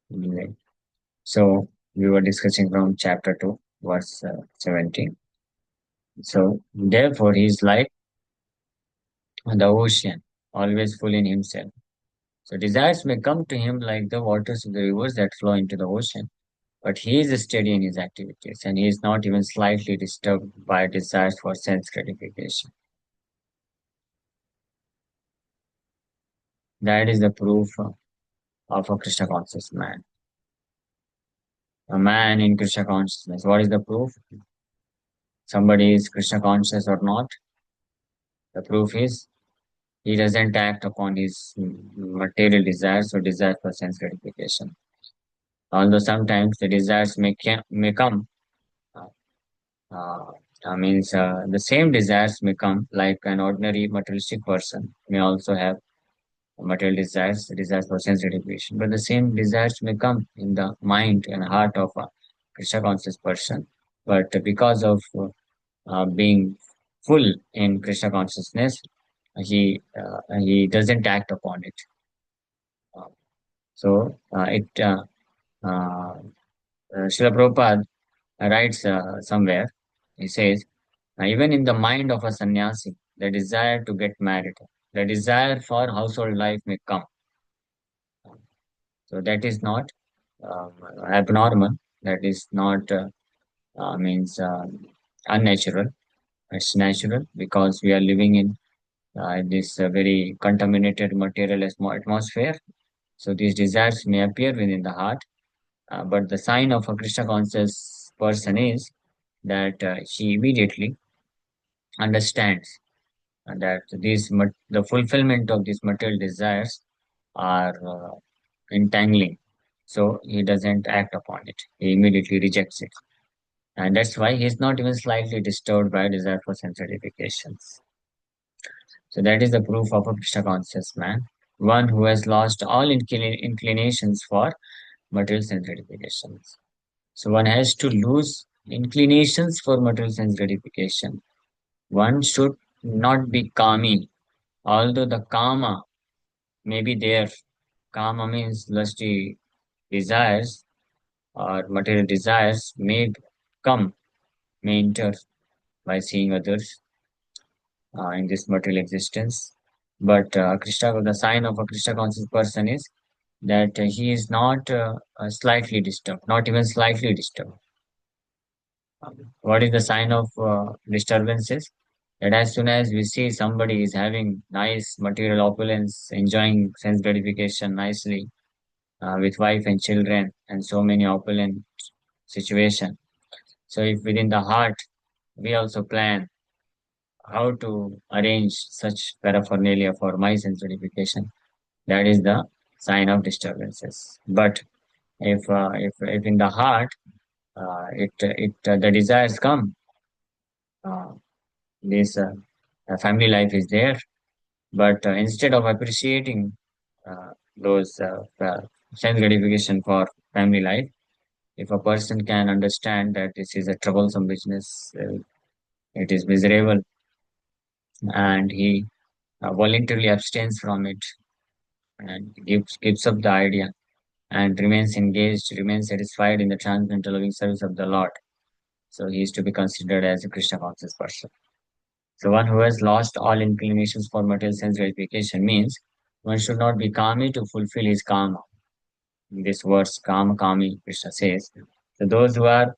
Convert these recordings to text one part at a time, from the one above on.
Right. So we were discussing from chapter 2, verse 17. So therefore, he is like the ocean, always full in himself. So desires may come to him like the waters of the rivers that flow into the ocean, but he is steady in his activities and he is not even slightly disturbed by desires for sense gratification. That is the proof of a Krishna conscious man. A man in Krishna consciousness. What is the proof? Somebody is Krishna conscious or not? The proof is he doesn't act upon his material desires or desires for sense gratification. Although sometimes the desires may come, uh, uh, the same desires may come like an ordinary materialistic person may also have material desires, desires for sense gratification. But the same desires may come in the mind and heart of a Krishna conscious person. But because of being full in Krishna consciousness, he doesn't act upon it. Uh, so Srila Prabhupada writes somewhere, he says, even in the mind of a sannyasi, the desire to get married, the desire for household life may come. So that is not um, abnormal. That is not means unnatural. It's natural because we are living in this very contaminated material atmosphere. So these desires may appear within the heart, but the sign of a Krishna conscious person is that he immediately understands that the fulfillment of these material desires are entangling. So he doesn't act upon it. He immediately rejects it. And that's why he's not even slightly disturbed by desire for sense gratifications. So that is the proof of a Krishna conscious man, one who has lost all inclinations for material sense gratifications. So one has to lose inclinations for material sense gratification. One should not be kami, although the kama may be there. Kama means lusty desires or material desires may come, may enter by seeing others in this material existence. But Krishna, the sign of a Krishna conscious person is that he is not slightly disturbed, not even slightly disturbed. What is the sign of disturbances? That as soon as we see somebody is having nice material opulence, enjoying sense gratification nicely with wife and children, and so many opulent situation. So if within the heart we also plan how to arrange such paraphernalia for my sense gratification, that is the sign of disturbances. But if in the heart the desires come, uh, this family life is there, but instead of appreciating those sense gratification for family life, if a person can understand that this is a troublesome business, it is miserable, and he voluntarily abstains from it and gives up the idea and remains engaged, remains satisfied in the transcendental loving service of the Lord. So he is to be considered as a Krishna conscious person. So one who has lost all inclinations for material sense gratification means one should not be kami to fulfill his karma. In this verse, kama kami, Krishna says. So those who are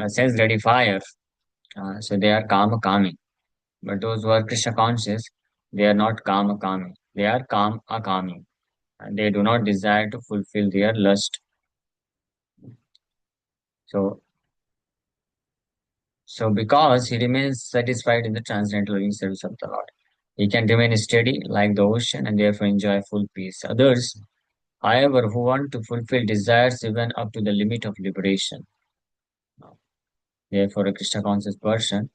sense gratifiers, so they are kama kami. But those who are Krishna conscious, they are not kama kami. They are kam akami. And they do not desire to fulfill their lust. So So because he remains satisfied in the transcendental living service of the Lord, he can remain steady like the ocean and therefore enjoy full peace. Others, however, who want to fulfill desires even up to the limit of liberation. Therefore, a Krishna conscious person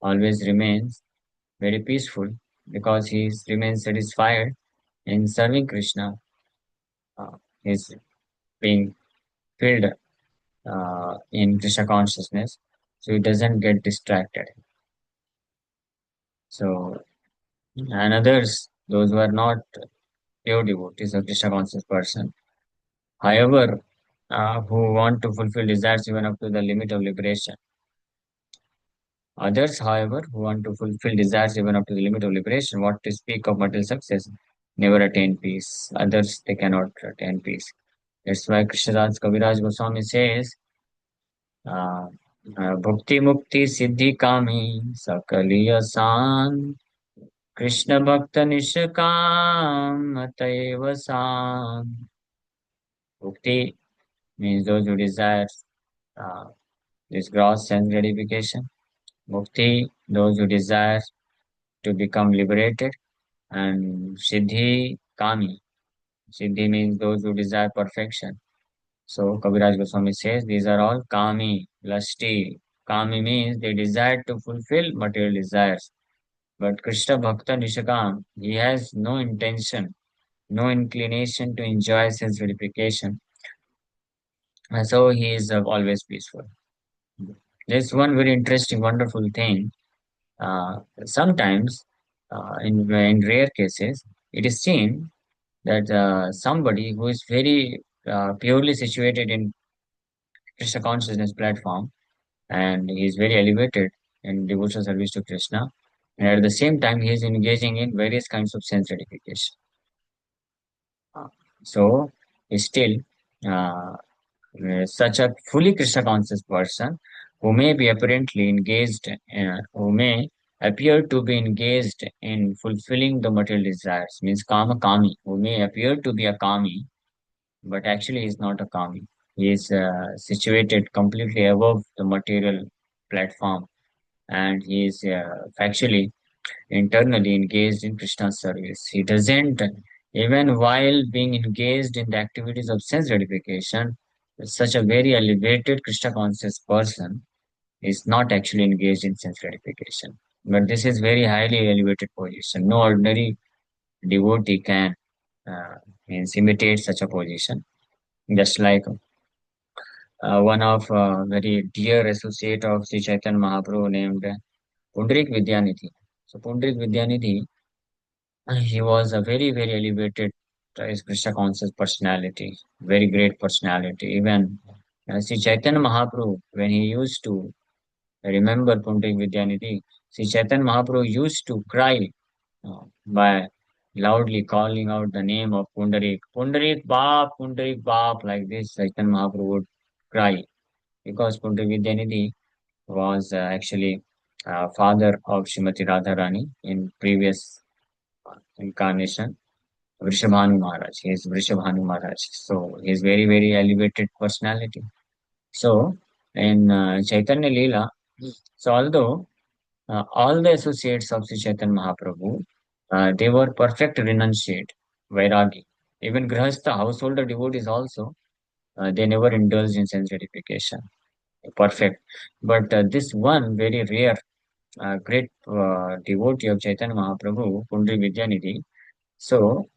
always remains very peaceful because remains satisfied in serving Krishna. He is being filled in Krishna consciousness, so he doesn't get distracted. So, and others, those who are not pure devotees or Krishna conscious person. However, who want to fulfill desires even up to the limit of liberation. Others, however, who want to fulfill desires even up to the limit of liberation, what to speak of material success, never attain peace. Others, they cannot attain peace. That's why Krishnadas Kaviraj Goswami says, uh, Bhukti Mukti Siddhi Kami Sakaliya San Krishna Bhakta Nishkam Ataiva San. Bhukti means those who desire uh, this gross sense gratification. Mukti, those who desire to become liberated. And Siddhi Kami. Siddhi means those who desire perfection. So Kaviraj Goswami says these are all Kami, lusty. Kami means they desire to fulfill material desires. But Krishna Bhakta Nishakam, he has no intention, no inclination to enjoy sense gratification. And so he is always peaceful. There's one very interesting, wonderful thing. Sometimes, in rare cases, it is seen that somebody who is very purely situated in Krishna consciousness platform and he is very elevated in devotional service to Krishna, and at the same time he is engaging in various kinds of sense gratification. Uh, So, still, uh, such a fully Krishna conscious person who may be apparently engaged, who may appear to be engaged in fulfilling the material desires, means kama kami, who may appear to be a kami, but actually he is not a kami. He is situated completely above the material platform, and he is factually internally engaged in Krishna's service. He doesn't, even while being engaged in the activities of sense gratification, such a very elevated Krishna conscious person is not actually engaged in sense gratification. But this is very highly elevated position. No ordinary devotee can uh, means imitate such a position. Just like one of very dear associate of Sri Chaitanya Mahaprabhu named Pundrik Vidyanidhi. So Pundrik Vidyanidhi, he was a very, very elevated Krishna conscious personality, very great personality. Even Sri Chaitanya Mahaprabhu, when he used to remember Pundrik Vidyanidhi, Sri Chaitanya Mahaprabhu used to cry by loudly calling out the name of Pundarik Bap, like this. Chaitanya Mahaprabhu would cry because Pundrik Vidyanidhi was actually father of Srimati Radharani in previous incarnation. Vrishabhanu Maharaj. He is Vrishabhanu Maharaj. So he is very, very elevated personality. So in Chaitanya Leela, so although all the associates of Sri Chaitanya Mahaprabhu, they were perfect renunciate, Vairagi. Even Grihastha, householder devotees also, they never indulged in sense gratification. Perfect. But this one very rare, great devotee of Chaitanya Mahaprabhu, Pundri Vidyanidhi, so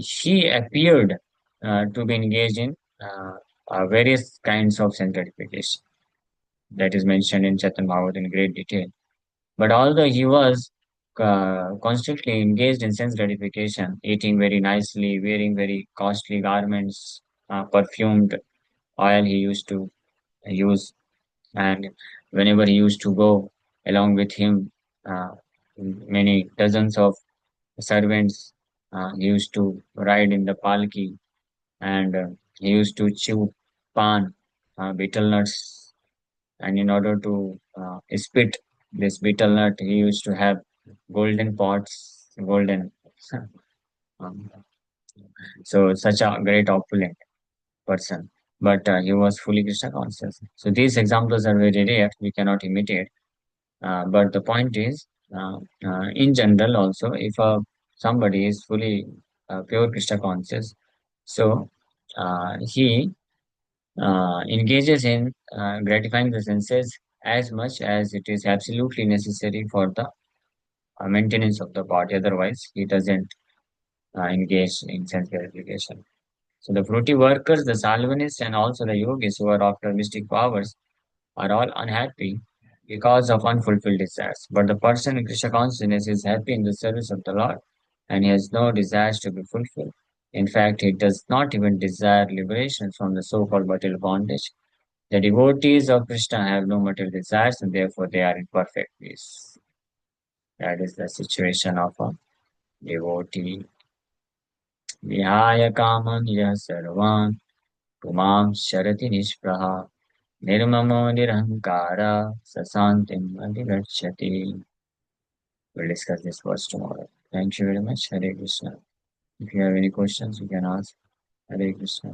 she appeared to be engaged in various kinds of sense gratification that is mentioned in Chaitanya Bhagavat in great detail. But although he was constantly engaged in sense gratification, eating very nicely, wearing very costly garments, perfumed oil he used to use, and whenever he used to go along with him, uh, many dozens of servants used to ride in the palki and he used to chew pan, betel nuts, and in order to spit this betel nut, he used to have golden pots, golden. um, so such a great opulent person, but he was fully Krishna conscious. So these examples are very rare; we cannot imitate. But the point is, in general, also, if somebody is fully pure Krishna conscious, so he engages in gratifying the senses as much as it is absolutely necessary for the maintenance of the body. Otherwise, he doesn't engage in sense gratification. So the fruity workers, the salvanists, and also the yogis who are after mystic powers are all unhappy because of unfulfilled desires. But the person in Krishna consciousness is happy in the service of the Lord and he has no desires to be fulfilled. In fact, he does not even desire liberation from the so-called material bondage. The devotees of Krishna have no material desires and therefore they are in perfect peace. That is the situation of a devotee. Vihaya kaman yah sarvan pumam sharati nishpraha nirmamo nirahankara sasantim adhigacchati. We'll discuss this verse tomorrow. Thank you very much. Hare Krishna. If you have any questions, you can ask. Hare Krishna.